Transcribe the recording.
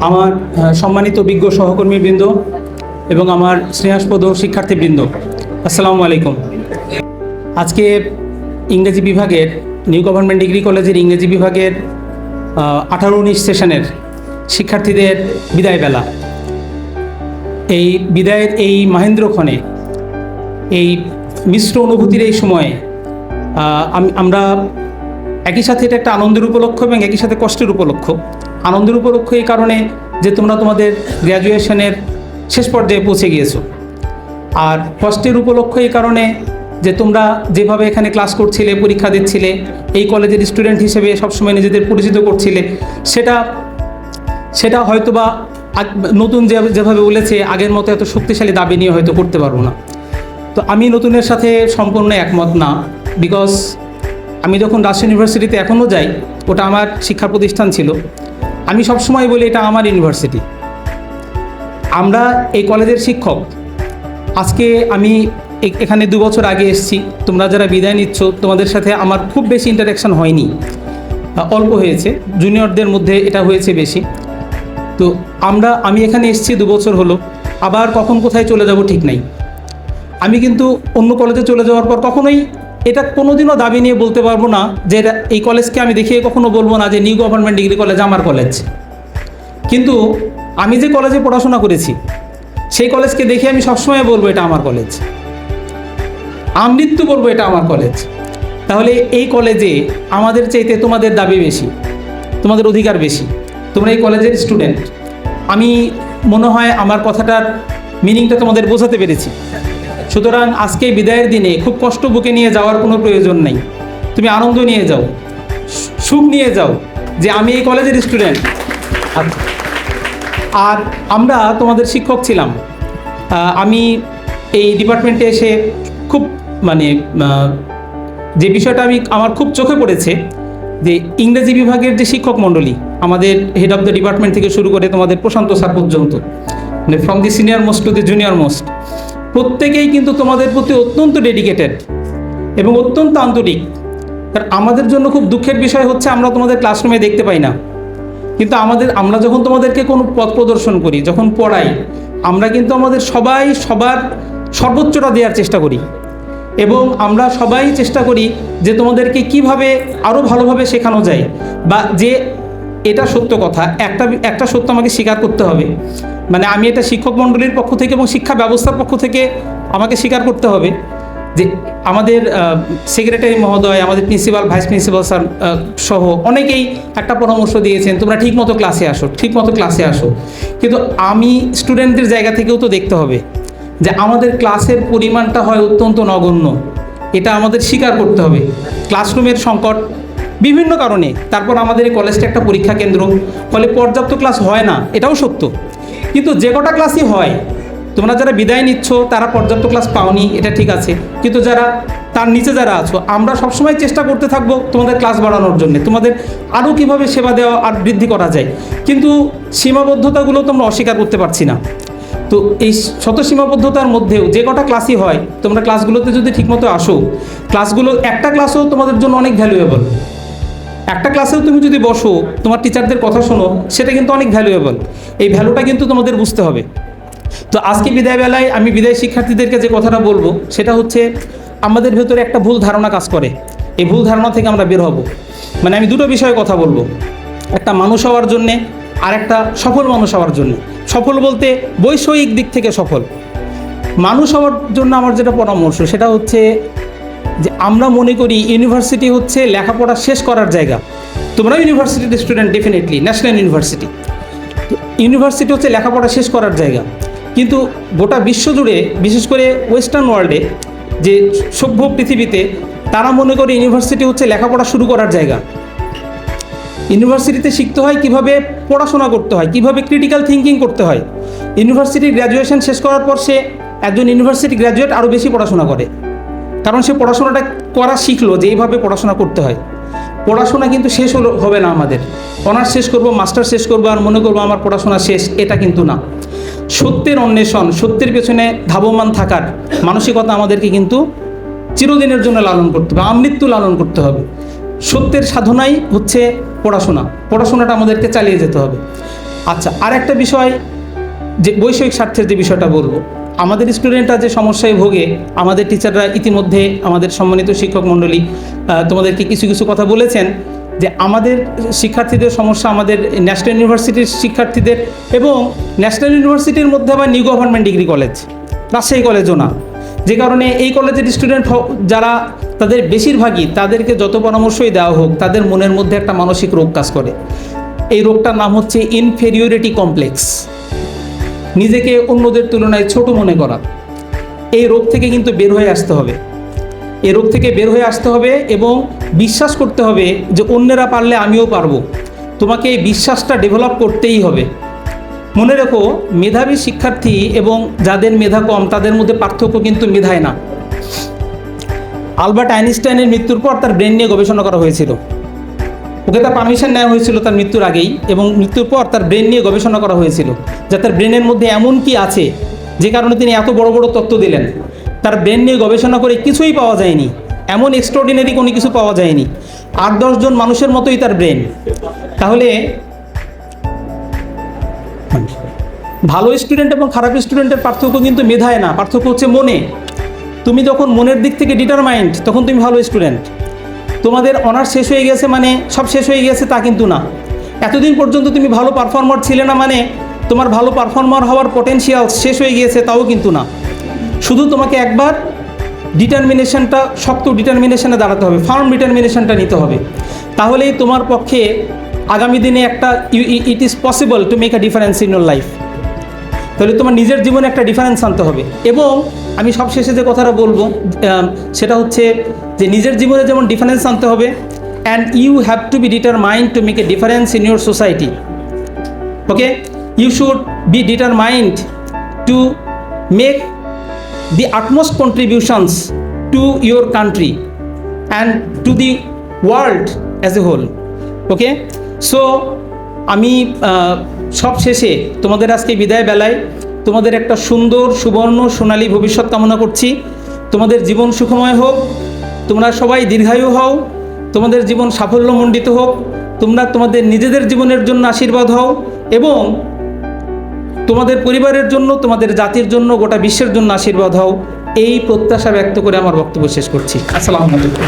আমার সম্মানিত বিজ্ঞ সহকর্মীবৃন্দ এবং আমার স্নেহাস্পদ শিক্ষার্থীবৃন্দ, আসসালামু আলাইকুম। আজকে ইংরেজি বিভাগের নিউ গভর্নমেন্ট ডিগ্রি কলেজের ইংরেজি বিভাগের 18-19 সেশনের শিক্ষার্থীদের বিদায় বেলা। এই বিদায়ের এই মাহেন্দ্রক্ষণে, এই মিশ্র অনুভূতির এই সময়ে আমরা একই সাথে এটা একটা আনন্দের উপলক্ষ এবং একই সাথে কষ্টের উপলক্ষ। আনন্দের উপলক্ষ এই কারণে যে তোমরা তোমাদের গ্র্যাজুয়েশনের শেষ পর্যায়ে পৌঁছে গিয়েছো, আর কষ্টের উপলক্ষ এই কারণে যে তোমরা যেভাবে এখানে ক্লাস করছিলে, পরীক্ষা দিচ্ছিলে, এই কলেজের স্টুডেন্ট হিসেবে সবসময় নিজেদের পরিচিত করছিলে, সেটা হয়তোবা নতুন যেভাবে বলেছে আগের মতো এত শক্তিশালী দাবি নিয়ে হয়তো করতে পারবো না। তো আমি নতুনের সাথে সম্পূর্ণ একমত না, বিকজ আমি যখন রাজশাহী ইউনিভার্সিটিতে এখনও যাই, ওটা আমার শিক্ষা প্রতিষ্ঠান ছিল। আমি সবসময় বলি এটা আমার ইউনিভার্সিটি। আমরা এই কলেজের শিক্ষক। আজকে আমি এখানে 2 বছর আগে এসেছি। তোমরা যারা বিদায় নিচ্ছ, তোমাদের সাথে আমার খুব বেশি ইন্টারাকশান হয়নি, অল্প হয়েছে। জুনিয়রদের মধ্যে এটা হয়েছে বেশি। তো আমি এখানে এসেছি 2 বছর হলো, আবার কখন কোথায় চলে যাব ঠিক নাই। আমি কিন্তু অন্য কলেজে চলে যাওয়ার পর কখনোই এটা কোনোদিনও দাবি নিয়ে বলতে পারবো না যে এই কলেজকে আমি দেখিয়ে কখনো বলবো না যে নিউ গভর্নমেন্ট ডিগ্রি কলেজ আমার কলেজ। কিন্তু আমি যে কলেজে পড়াশোনা করেছি সেই কলেজকে দেখে আমি সবসময় বলবো এটা আমার কলেজ, আমৃত্যু বলবো এটা আমার কলেজ। তাহলে এই কলেজে আমাদের চাইতে তোমাদের দাবি বেশি, তোমাদের অধিকার বেশি। তোমরা এই কলেজের স্টুডেন্ট। আমি মনে হয় আমার কথাটার মিনিংটা তোমাদের বোঝাতে পেরেছি। সুতরাং আজকে বিদায়ের দিনে খুব কষ্ট বুকে নিয়ে যাওয়ার কোনো প্রয়োজন নেই। তুমি আনন্দ নিয়ে যাও, সুখ নিয়ে যাও যে আমি এই কলেজের স্টুডেন্ট। আর আমরা তোমাদের শিক্ষক ছিলাম। আমি এই ডিপার্টমেন্টে এসে খুব যে বিষয়টা আমার খুব চোখে পড়েছে যে ইংরেজি বিভাগের যে শিক্ষক মণ্ডলী, আমাদের হেড অফ দ্য ডিপার্টমেন্ট থেকে শুরু করে তোমাদের প্রশান্ত স্যার পর্যন্ত, from the senior most to the junior most, প্রত্যেকেই কিন্তু তোমাদের প্রতি অত্যন্ত ডেডিকেটেড এবং অত্যন্ত আন্তরিক। কারণ আমাদের জন্য খুব দুঃখের বিষয় হচ্ছে আমরা তোমাদের ক্লাসরুমে দেখতে পাই না, কিন্তু আমরা যখন তোমাদেরকে কোনো পথ প্রদর্শন করি, যখন পড়াই, আমরা কিন্তু আমাদের সবার সর্বোচ্চটা দেওয়ার চেষ্টা করি এবং আমরা সবাই চেষ্টা করি যে তোমাদেরকে কিভাবে আরও ভালোভাবে শেখানো যায়। বা যে এটা সত্য কথা, একটা সত্য আমাকে স্বীকার করতে হবে, আমি এটা শিক্ষক মণ্ডলীর পক্ষ থেকে এবং শিক্ষা ব্যবস্থার পক্ষ থেকে আমাকে স্বীকার করতে হবে যে আমাদের সেক্রেটারি মহোদয়, আমাদের প্রিন্সিপাল, ভাইস প্রিন্সিপাল স্যার সহ অনেকেই একটা পরামর্শ দিয়েছেন, তোমরা ঠিকমতো ক্লাসে আসো। কিন্তু আমি স্টুডেন্টদের জায়গা থেকেও তো দেখতে হবে যে আমাদের ক্লাসের পরিমাণটা হয় অত্যন্ত নগণ্য। এটা আমাদের স্বীকার করতে হবে। ক্লাসরুমের সংকট বিভিন্ন কারণে। তারপর আমাদের এই কলেজটা একটা পরীক্ষা কেন্দ্র, ফলে পর্যাপ্ত ক্লাস হয় না, এটাও সত্য। কিন্তু যে কটা ক্লাসই হয়, তোমরা যারা বিদায় নিচ্ছ তারা পর্যাপ্ত ক্লাস পাওনি, এটা ঠিক আছে। কিন্তু তার নিচে যারা আছো, আমরা সবসময় চেষ্টা করতে থাকবো তোমাদের ক্লাস বাড়ানোর জন্য, তোমাদের আরও কীভাবে সেবা দেওয়া আর বৃদ্ধি করা যায়। কিন্তু সীমাবদ্ধতাগুলো তোমরা অস্বীকার করতে পারছি না। তো এই শত সীমাবদ্ধতার মধ্যেও যে কটা ক্লাসই হয়, তোমরা ক্লাসগুলোতে যদি ঠিকমতো আসো, একটা ক্লাসও তোমাদের জন্য অনেক ভ্যালুয়েবল। একটা ক্লাসেও তুমি যদি বসো, তোমার টিচারদের কথা শোনো, সেটা কিন্তু অনেক ভ্যালুয়েবল। এই ভ্যালুটা কিন্তু তোমাদের বুঝতে হবে। তো আজকে বিদায় বেলায় আমি বিদায় শিক্ষার্থীদেরকে যে কথাটা বলবো সেটা হচ্ছে, আমাদের ভেতরে একটা ভুল ধারণা কাজ করে। এই ভুল ধারণা থেকে আমরা বের হব। আমি দুটো বিষয়ে কথা বলবো, একটা মানুষ হওয়ার জন্যে আর একটা সফল মানুষ হওয়ার জন্য। সফল বলতে বৈষয়িক দিক থেকে সফল। মানুষ হওয়ার জন্য আমার যেটা পরামর্শ সেটা হচ্ছে যে আমরা মনে করি ইউনিভার্সিটি হচ্ছে লেখাপড়া শেষ করার জায়গা। তোমরা ইউনিভার্সিটির student, definitely national university. University হচ্ছে লেখাপড়া শেষ করার জায়গা, কিন্তু গোটা বিশ্বজুড়ে, বিশেষ করে ওয়েস্টার্ন ওয়ার্ল্ডে, যে সভ্য পৃথিবীতে, তারা মনে করে ইউনিভার্সিটি হচ্ছে লেখাপড়া শুরু করার জায়গা। ইউনিভার্সিটিতে শিখতে হয় কীভাবে পড়াশোনা করতে হয়, কীভাবে ক্রিটিক্যাল থিঙ্কিং করতে হয়। ইউনিভার্সিটির গ্র্যাজুয়েশন শেষ করার পর একজন ইউনিভার্সিটি গ্র্যাজুয়েট আরও বেশি পড়াশোনা করে, কারণ সে পড়াশোনাটা শিখলো যে এইভাবে পড়াশোনা করতে হয়। পড়াশোনা কিন্তু শেষ হবে না আমাদের। অনার্স শেষ করব, মাস্টার শেষ করবো আর মনে করবো আমার পড়াশোনা শেষ, এটা কিন্তু না। সত্যের অন্বেষণ, সত্যের পেছনে ধাবমান থাকার মানসিকতা আমাদেরকে কিন্তু চিরদিনের জন্য লালন করতে হবে, আমৃত্যু লালন করতে হবে। সত্যের সাধনাই হচ্ছে পড়াশোনাটা আমাদেরকে চালিয়ে যেতে হবে। আচ্ছা, আর একটা বিষয়, যে বৈষয়িক স্বার্থের যে বিষয়টা বলবো, আমাদের স্টুডেন্টরা যে সমস্যায় ভোগে, আমাদের টিচাররা ইতিমধ্যে, আমাদের সম্মানিত শিক্ষক মণ্ডলী তোমাদেরকে কিছু কিছু কথা বলেছেন, যে আমাদের শিক্ষার্থীদের সমস্যা, আমাদের ন্যাশনাল ইউনিভার্সিটির শিক্ষার্থীদের, এবং ন্যাশনাল ইউনিভার্সিটির মধ্যে আবার new government degree college, Rajshahi কলেজও না, যে কারণে এই কলেজের স্টুডেন্ট যারা, তাদের বেশিরভাগই, তাদেরকে যত পরামর্শই দেওয়া হোক, তাদের মনের মধ্যে একটা মানসিক রোগ কাজ করে। এই রোগটার নাম হচ্ছে ইনফেরিয়রিটি কমপ্লেক্স, নিজেকে অন্যদের তুলনায় ছোট মনে করা। এই রোগ থেকে কিন্তু বের হয়ে আসতে হবে, এই রোগ থেকে বের হয়ে আসতে হবে এবং বিশ্বাস করতে হবে যে অন্যেরা পারলে আমিও পারবো। তোমাকে এই বিশ্বাসটা ডেভেলপ করতেই হবে। মনে রেখো, মেধাবী শিক্ষার্থী এবং যাদের মেধা কম, তাদের মধ্যে পার্থক্য কিন্তু মেধায় না। আলবার্ট আইনস্টাইনের মৃত্যুর পর তার ব্রেন নিয়ে গবেষণা করা হয়েছিল। ওকে তার পারমিশন নেওয়া হয়েছিল তার মৃত্যুর আগেই, এবং মৃত্যুর পর তার ব্রেন নিয়ে গবেষণা করা হয়েছিল, যে তার ব্রেনের মধ্যে এমন কি আছে যে কারণে তিনি এত বড় বড় তত্ত্ব দিলেন। তার ব্রেন নিয়ে গবেষণা করে কিছুই পাওয়া যায়নি, এমন এক্সট্রাঅর্ডিনারি কোনো কিছু পাওয়া যায়নি। 8-10 জন মানুষের মতোই তার ব্রেন। তাহলে ভালো স্টুডেন্ট এবং খারাপ স্টুডেন্টের পার্থক্য কিন্তু মেধায় না, পার্থক্য হচ্ছে মনে। তুমি যখন মনের দিক থেকে ডিটারমাইন্ড, তখন তুমি ভালো স্টুডেন্ট। তোমাদের অনার্স শেষ হয়ে গেছে মানে সব শেষ হয়ে গেছে তা কিন্তু না। এতদিন পর্যন্ত তুমি ভালো পারফর্মার ছিলে না মানে তোমার ভালো পারফর্মার হওয়ার পটেনশিয়াল শেষ হয়ে গিয়েছে তাও কিন্তু না। শুধু তোমাকে একবার ডিটারমিনেশনটা, শক্ত ডিটারমিনেশনে দাঁড়াতে হবে, ফার্ম ডিটারমিনেশনটা নিতে হবে। তাহলেই তোমার পক্ষে আগামী দিনে একটা it is possible to make a difference in your life. তাহলে তোমার নিজের জীবনে একটা ডিফারেন্স আনতে হবে। এবং আমি সবশেষে যে কথাটা বলবো সেটা হচ্ছে যে নিজের জীবনে যেমন ডিফারেন্স আনতে হবে, and you have to be determined to make a difference in your society. Okay, you should be determined to make the utmost contributions to your country and to the world as a whole. Okay, so আমি সব শেষে তোমাদের আজকে বিদায় বেলায় তোমাদের একটা সুন্দর সুবর্ণ সোনালী ভবিষ্যৎ কামনা করছি। তোমাদের জীবন সুখময় হোক, তোমরা সবাই দীর্ঘায়ু হও, তোমাদের জীবন সাফল্যমণ্ডিত হোক, তোমরা তোমাদের নিজেদের জীবনের জন্য আশীর্বাদ হও, এবং তোমাদের পরিবারের জন্য, তোমাদের জাতির জন্য, গোটা বিশ্বের জন্য আশীর্বাদ হও। এই প্রত্যাশা ব্যক্ত করে আমার বক্তব্য শেষ করছি। আসসালামু আলাইকুম।